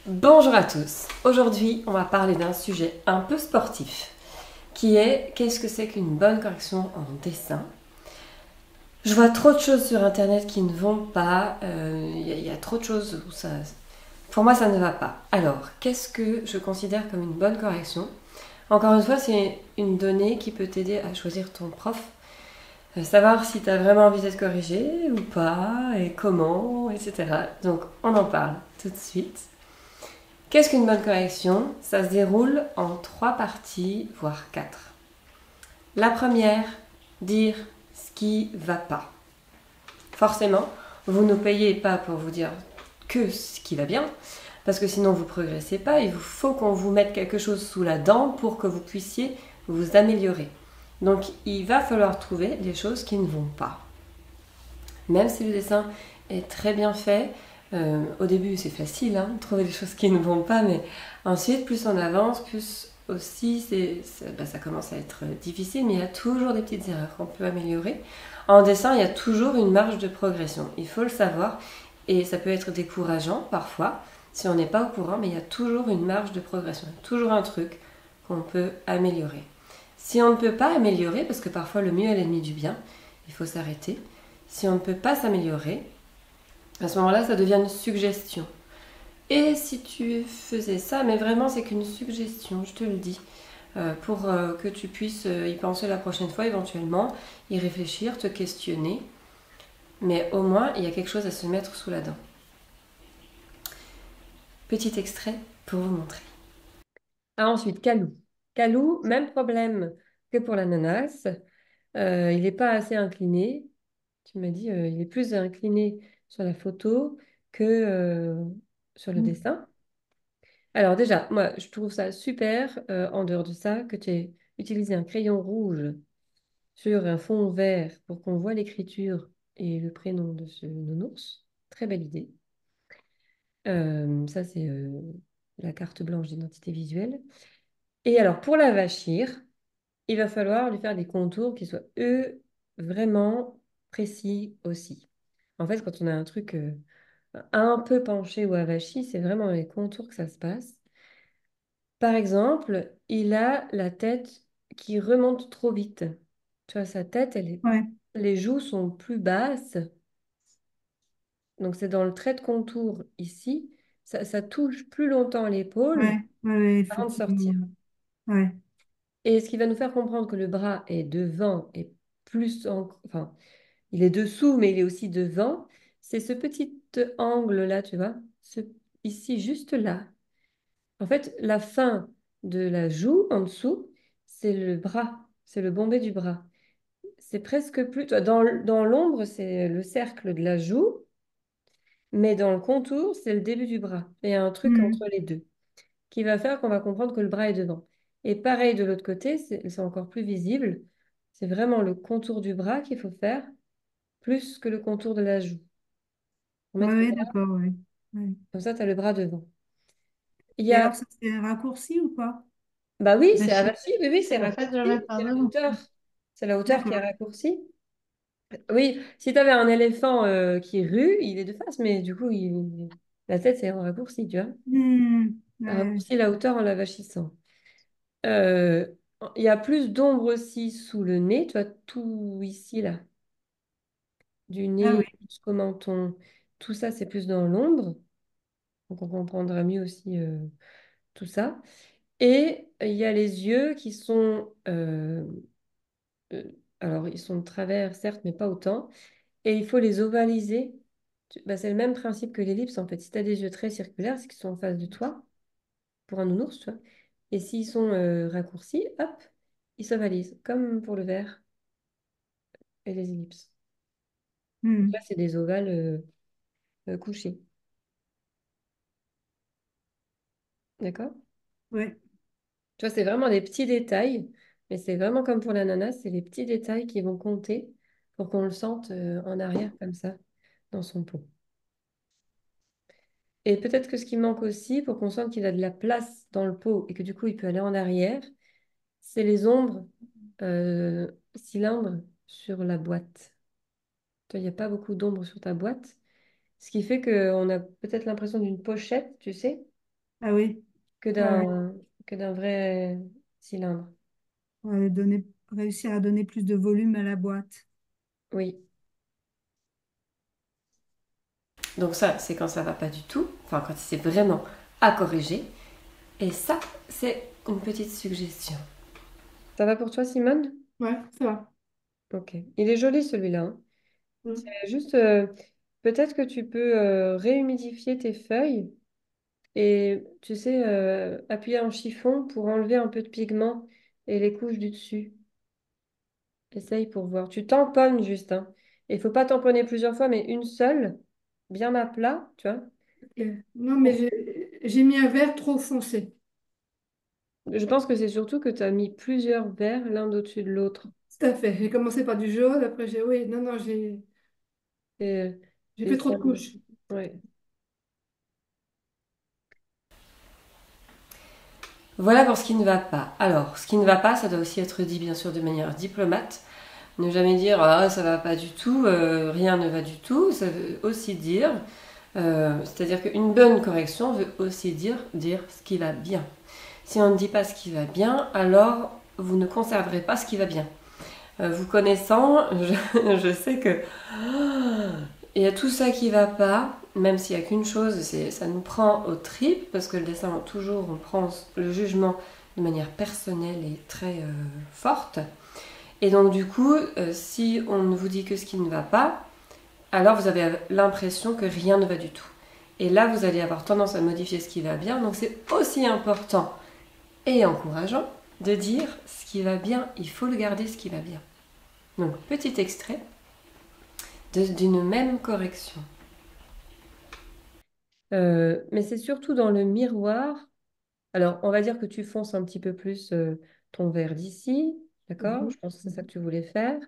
Bonjour à tous. Aujourd'hui, on va parler d'un sujet un peu sportif, qui est qu'est-ce que c'est qu'une bonne correction en dessin. Je vois trop de choses sur Internet qui ne vont pas. Il y a trop de choses où ça. Pour moi, ça ne va pas. Alors, qu'est-ce que je considère comme une bonne correction? Encore une fois, c'est une donnée qui peut t'aider à choisir ton prof, savoir si tu as vraiment envie d'être corrigé ou pas, et comment, etc. Donc, on en parle tout de suite. Qu'est-ce qu'une bonne correction? Ça se déroule en trois parties, voire quatre. La première, dire ce qui va pas. Forcément, vous ne payez pas pour vous dire que ce qui va bien, parce que sinon vous ne progressez pas. Il faut qu'on vous mette quelque chose sous la dent pour que vous puissiez vous améliorer. Donc il va falloir trouver les choses qui ne vont pas. Même si le dessin est très bien fait, au début c'est facile de trouver des choses qui ne vont pas, mais ensuite plus on avance, plus aussi ça commence à être difficile, mais il y a toujours des petites erreurs qu'on peut améliorer. En dessin, il y a toujours une marge de progression, il faut le savoir, et ça peut être décourageant parfois si on n'est pas au courant, mais il y a toujours une marge de progression, toujours un truc qu'on peut améliorer. Si on ne peut pas améliorer, parce que parfois le mieux est l'ennemi du bien, il faut s'arrêter. Si on ne peut pas s'améliorer, à ce moment-là, ça devient une suggestion. Et si tu faisais ça, mais vraiment, c'est qu'une suggestion, je te le dis, pour que tu puisses y penser la prochaine fois, éventuellement, y réfléchir, te questionner. Mais au moins, il y a quelque chose à se mettre sous la dent. Petit extrait pour vous montrer. Ah, ensuite, Calou. Calou, même problème que pour l'ananas. Il n'est pas assez incliné. Tu m'as dit, il est plus incliné sur la photo que sur le Mm. dessin. Alors déjà, moi, je trouve ça super, en dehors de ça, que tu aies utilisé un crayon rouge sur un fond vert pour qu'on voit l'écriture et le prénom de ce nounours. Très belle idée. Ça, c'est la carte blanche d'identité visuelle. Et alors, pour la vachir, il va falloir lui faire des contours qui soient, eux, vraiment précis aussi. En fait, quand on a un truc un peu penché ou avachi, c'est vraiment dans les contours que ça se passe. Par exemple, il a la tête qui remonte trop vite. Tu vois, sa tête, Ouais, les joues sont plus basses. Donc, c'est dans le trait de contour ici. Ça touche plus longtemps l'épaule ouais, il faut avant de qu'il... sortir. Ouais, Et ce qui va nous faire comprendre que le bras est devant et enfin, il est dessous, mais il est aussi devant, c'est ce petit angle-là, tu vois, ici, juste là. En fait, la fin de la joue en dessous, c'est le bras, c'est le bombé du bras. C'est presque plus. Dans l'ombre, c'est le cercle de la joue, mais dans le contour, c'est le début du bras. Et il y a un truc entre mm. les deux qui va faire qu'on va comprendre que le bras est devant. Et pareil de l'autre côté, c'est encore plus visible. C'est vraiment le contour du bras qu'il faut faire plus que le contour de la joue. Pour mettre Ouais, là, d'accord, ouais. Ouais. comme ça, tu as le bras devant. Il y Et a. alors, ça c'est raccourci ou pas? Bah oui, Ben, c'est averti, oui, oui, c'est c'est la fête de raccourci, la c'est la pardon. hauteur. C'est la hauteur qui est D'accord. raccourcie. Oui, si tu avais un éléphant qui rue, il est de face, mais du coup, la tête, c'est en raccourci, tu vois. Ouais, Raccourci la hauteur en la vachissant. Euh, il y a plus d'ombre aussi sous le nez, tu vois, tout ici, là, du ah nez oui. jusqu'au menton. Tout ça, c'est plus dans l'ombre. Donc, on comprendra mieux aussi tout ça. Et il y a les yeux qui sont... euh, alors, ils sont de travers, certes, mais pas autant. Et il faut les ovaliser. Bah, c'est le même principe que l'ellipse, en fait. Si tu as des yeux très circulaires, c'est qu'ils sont en face de toi, pour un nounours, tu vois. Et s'ils sont raccourcis, hop, ils s'ovalisent, comme pour le verre et les ellipses. Donc là, Mm. c'est des ovales couchés. D'accord? Ouais. Tu vois, c'est vraiment des petits détails, mais c'est vraiment comme pour l'ananas, c'est les petits détails qui vont compter pour qu'on le sente en arrière, comme ça, dans son pot. Et peut-être que ce qui manque aussi, pour qu'on sente qu'il a de la place dans le pot et que du coup, il peut aller en arrière, c'est les ombres cylindres sur la boîte. Toi, il n'y a pas beaucoup d'ombres sur ta boîte, ce qui fait qu'on a peut-être l'impression d'une pochette, tu sais. Ah oui. que Ouais, ouais. d'un vrai cylindre. Ouais, réussir à donner plus de volume à la boîte. Oui. Donc ça, c'est quand ça va pas du tout, enfin quand c'est vraiment à corriger. Et ça, c'est une petite suggestion. Ça va pour toi, Simone? Ouais, ça va. Ok. Il est joli celui-là, hein. Mm. C'est juste, peut-être que tu peux réhumidifier tes feuilles et, tu sais, appuyer un chiffon pour enlever un peu de pigment et les couches du dessus. Essaye pour voir. Tu tamponnes juste, hein. Il faut pas tamponner plusieurs fois, mais une seule, bien à plat, tu vois. Ok. Non, mais j'ai mis un vert trop foncé. Je pense que c'est surtout que tu as mis plusieurs verres l'un au-dessus de l'autre. Tout à fait. J'ai commencé par du jaune, après oui, non, non, Et, j'ai et fait trop ça, de couches. ouais. Voilà pour ce qui ne va pas. Alors, ce qui ne va pas, ça doit aussi être dit bien sûr de manière diplomate. Ne jamais dire ah ça va pas du tout, rien ne va du tout. Ça veut aussi dire, c'est-à-dire qu'une bonne correction veut aussi dire ce qui va bien. Si on ne dit pas ce qui va bien, alors vous ne conserverez pas ce qui va bien. Vous connaissant, je sais que il y a tout ça qui va pas, même s'il y a qu'une chose, c'est ça nous prend aux tripes parce que le dessin toujours on prend le jugement de manière personnelle et très forte. Et donc du coup, si on ne vous dit que ce qui ne va pas, alors vous avez l'impression que rien ne va du tout. Et là, vous allez avoir tendance à modifier ce qui va bien. Donc c'est aussi important et encourageant de dire ce qui va bien. Il faut le garder ce qui va bien. Donc petit extrait d'une même correction. Mais c'est surtout dans le miroir. Alors, on va dire que tu fonces un petit peu plus ton vert d'ici, d'accord? Mhm. Je pense que c'est ça que tu voulais faire.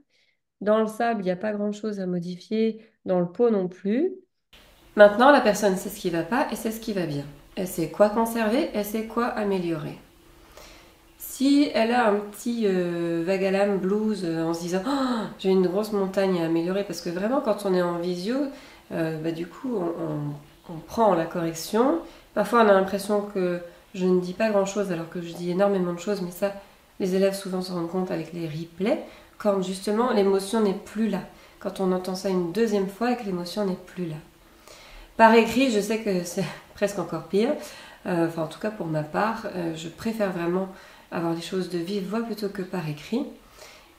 Dans le sable, il n'y a pas grand-chose à modifier. Dans le pot non plus. Maintenant, la personne sait ce qui va pas et sait ce qui va bien. Elle sait quoi conserver, elle sait quoi améliorer. Si elle a un petit vague à l'âme blues en se disant oh, j'ai une grosse montagne à améliorer, parce que vraiment, quand on est en visio, du coup, on prend la correction. Parfois, on a l'impression que je ne dis pas grand-chose alors que je dis énormément de choses, mais ça, les élèves souvent se rendent compte avec les replays, quand justement l'émotion n'est plus là. Quand on entend ça une deuxième fois et que l'émotion n'est plus là. Par écrit, je sais que c'est presque encore pire. Enfin, en tout cas, pour ma part, je préfère vraiment avoir les choses de vive voix plutôt que par écrit.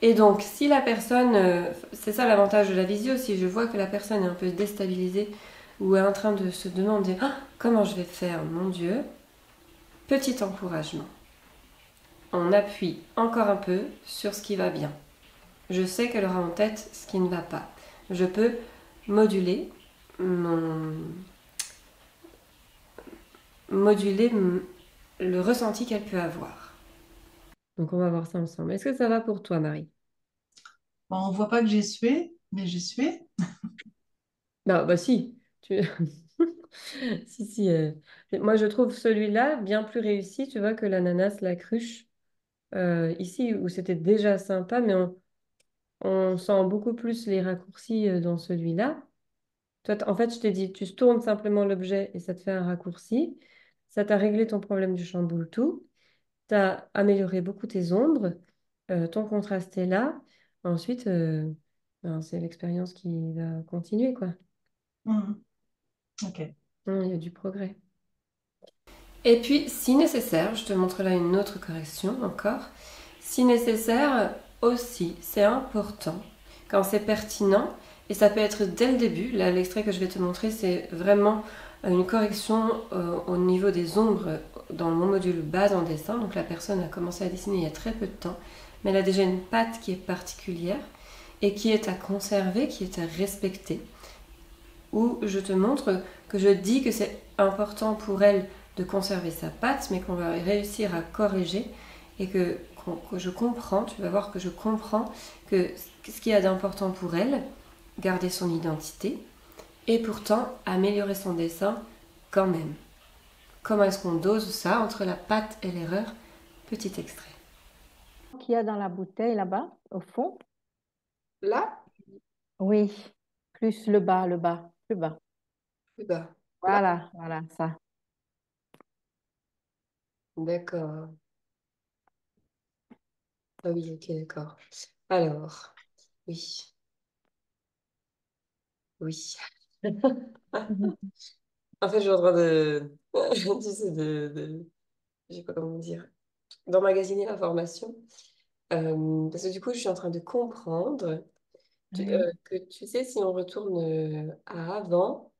Et donc, si la personne, c'est ça l'avantage de la visio, si je vois que la personne est un peu déstabilisée ou est en train de se demander ah, comment je vais faire, mon Dieu, petit encouragement. On appuie encore un peu sur ce qui va bien. Je sais qu'elle aura en tête ce qui ne va pas. Je peux moduler mon, moduler le ressenti qu'elle peut avoir. Donc, on va voir ça ensemble. Est-ce que ça va pour toi, Marie? Bon, on voit pas que j'ai sué, mais j'ai sué. Non, bah si. Si, si. Moi, je trouve celui-là bien plus réussi, tu vois, que l'ananas, la cruche. Ici, où c'était déjà sympa, mais on sent beaucoup plus les raccourcis dans celui-là. Toi, en fait, je t'ai dit, tu tournes simplement l'objet et ça te fait un raccourci. Ça t'a réglé ton problème du chamboule tout. Tu as amélioré beaucoup tes ombres. Ton contraste est là. Ensuite, ben, c'est l'expérience qui va continuer, quoi. Mhm. Ok. Il y a du progrès. Et puis, si nécessaire, je te montre là une autre correction encore. Si nécessaire, aussi, c'est important, quand c'est pertinent, et ça peut être dès le début. Là, l'extrait que je vais te montrer, c'est vraiment une correction au niveau des ombres dans mon module base en dessin. Donc la personne a commencé à dessiner il y a très peu de temps, mais elle a déjà une patte qui est particulière et qui est à conserver, qui est à respecter. Où je te montre que je dis que c'est important pour elle de conserver sa patte, mais qu'on va réussir à corriger et que je comprends, tu vas voir que je comprends que ce qu'il y a d'important pour elle, garder son identité, et pourtant améliorer son dessin quand même. Comment est-ce qu'on dose ça entre la patte et l'erreur? Petit extrait. Qu'il y a dans la bouteille là-bas, au fond. Là, Oui, plus le bas, plus bas. plus bas. Là. Voilà, voilà, ça. D'accord. Ah oui, ok, d'accord. Alors, oui, oui. Mhm. En fait, je suis en train de, tu sais, je sais pas comment dire, d'emmagasiner l'information. Parce que du coup, je suis en train de comprendre Oui, que, tu sais, si on retourne à avant,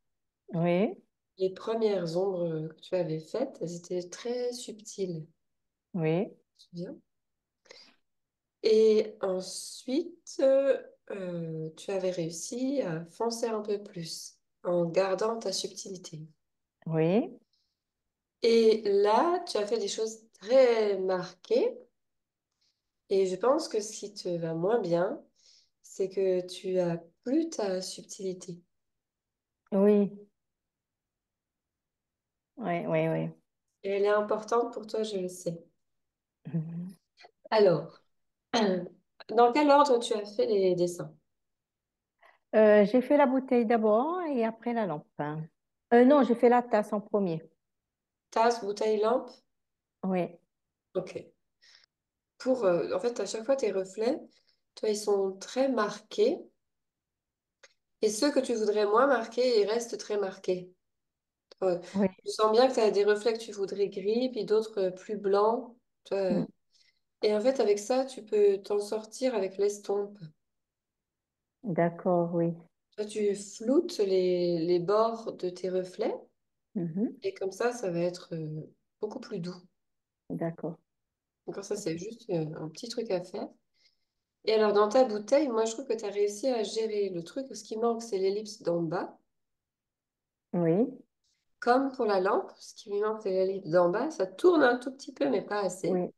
oui, les premières ombres que tu avais faites, elles étaient très subtiles. oui, Tu te souviens? Et ensuite, tu avais réussi à foncer un peu plus en gardant ta subtilité. oui, Et là, tu as fait des choses très marquées. Et je pense que ce qui te va moins bien, c'est que tu as plus ta subtilité. oui, oui, oui, oui. Et elle est importante pour toi, je le sais. Mhm. Alors, dans quel ordre tu as fait les dessins? J'ai fait la bouteille d'abord et après la lampe. Non, j'ai fait la tasse en premier. Tasse, bouteille, lampe? Oui, Ok. En fait, à chaque fois, tes reflets, toi, ils sont très marqués. Et ceux que tu voudrais moins marquer, ils restent très marqués. Euh, oui. Je sens bien que tu as des reflets que tu voudrais gris, puis d'autres plus blancs. Tu vois. Mm. Et en fait, avec ça, tu peux t'en sortir avec l'estompe. D'accord, oui. Toi, tu floutes les bords de tes reflets, Mhm. et comme ça va être beaucoup plus doux. D'accord. Donc ça, c'est juste un petit truc à faire. Et alors, dans ta bouteille, moi, je trouve que tu as réussi à gérer le truc. Ce qui manque, c'est l'ellipse d'en bas. Oui, Comme pour la lampe, ce qui lui manque, c'est l'ellipse d'en bas. Ça tourne un tout petit peu, mais pas assez. oui,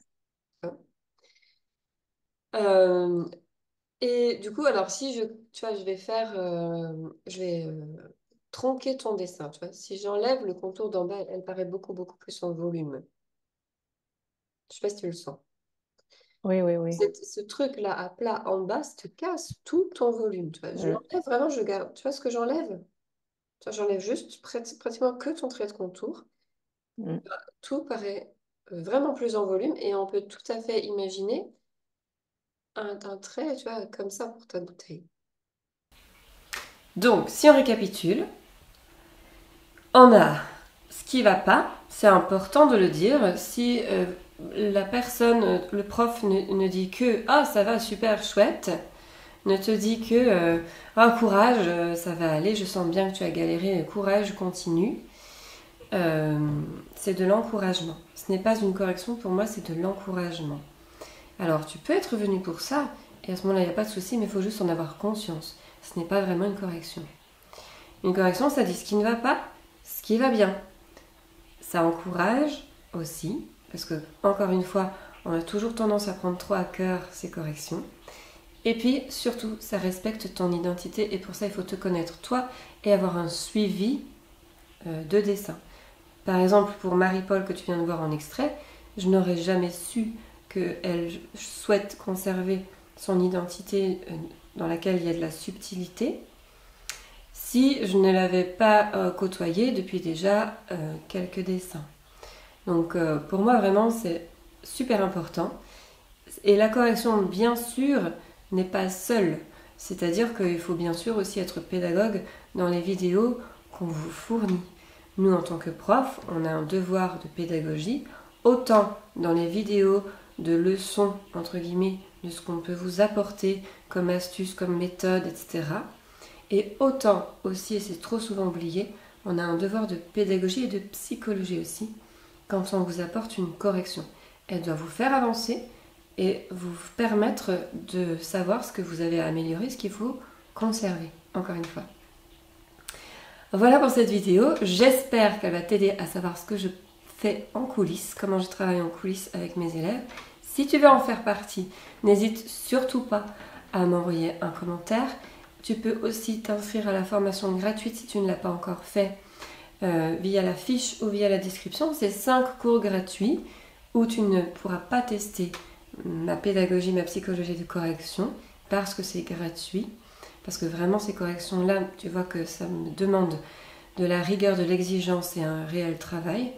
Euh, et du coup, alors si tu vois, je vais tronquer ton dessin, tu vois. Si j'enlève le contour d'en bas, elle paraît beaucoup, beaucoup plus en volume. Je sais pas si tu le sens. oui, oui, oui. Ce truc-là à plat en bas, ça te casse tout ton volume, tu vois. Je Mm, l'enlève vraiment, je garde. Tu vois ce que j'enlève? Tu vois, j'enlève juste pratiquement que ton trait de contour. mm. Tout paraît vraiment plus en volume et on peut tout à fait imaginer un trait, tu vois, comme ça pour ta bouteille. Donc, si on récapitule, on a ce qui va pas, c'est important de le dire. Si la personne, le prof ne dit que ah ça va super chouette, ne te dit que ah courage, ça va aller, je sens bien que tu as galéré, courage, continue. Euh, c'est de l'encouragement. Ce n'est pas une correction pour moi, c'est de l'encouragement. Alors tu peux être venu pour ça, et à ce moment-là il n'y a pas de souci, mais il faut juste en avoir conscience. Ce n'est pas vraiment une correction. Une correction, ça dit ce qui ne va pas, ce qui va bien. Ça encourage aussi, parce que, encore une fois, on a toujours tendance à prendre trop à cœur ces corrections. Et puis, surtout, ça respecte ton identité, et pour ça, il faut te connaître toi et avoir un suivi de dessin. Par exemple, pour Marie-Paul que tu viens de voir en extrait, je n'aurais jamais su qu'elle souhaite conserver son identité dans laquelle il y a de la subtilité si je ne l'avais pas côtoyée depuis déjà quelques dessins. Donc pour moi vraiment c'est super important. Et la correction bien sûr n'est pas seule. C'est-à-dire qu'il faut bien sûr aussi être pédagogue dans les vidéos qu'on vous fournit. Nous en tant que prof, on a un devoir de pédagogie, autant dans les vidéos de leçons, entre guillemets, de ce qu'on peut vous apporter comme astuces, comme méthode, etc. Et autant aussi, et c'est trop souvent oublié, on a un devoir de pédagogie et de psychologie aussi quand on vous apporte une correction. Elle doit vous faire avancer et vous permettre de savoir ce que vous avez à améliorer, ce qu'il faut conserver, encore une fois. Voilà pour cette vidéo, j'espère qu'elle va t'aider à savoir ce que je fais en coulisses, comment je travaille en coulisses avec mes élèves. Si tu veux en faire partie, n'hésite surtout pas à m'envoyer un commentaire. Tu peux aussi t'inscrire à la formation gratuite si tu ne l'as pas encore fait via la fiche ou via la description. C'est 5 cours gratuits où tu ne pourras pas tester ma pédagogie, ma psychologie de correction parce que c'est gratuit. Parce que vraiment ces corrections-là, tu vois que ça me demande de la rigueur, de l'exigence et un réel travail.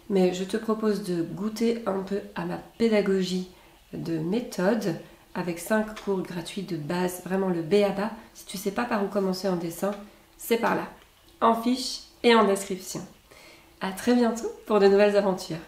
mais je te propose de goûter un peu à ma pédagogie de méthode avec 5 cours gratuits de base, vraiment le b.a.-ba. Si tu ne sais pas par où commencer en dessin, c'est par là, en fiche et en description. À très bientôt pour de nouvelles aventures.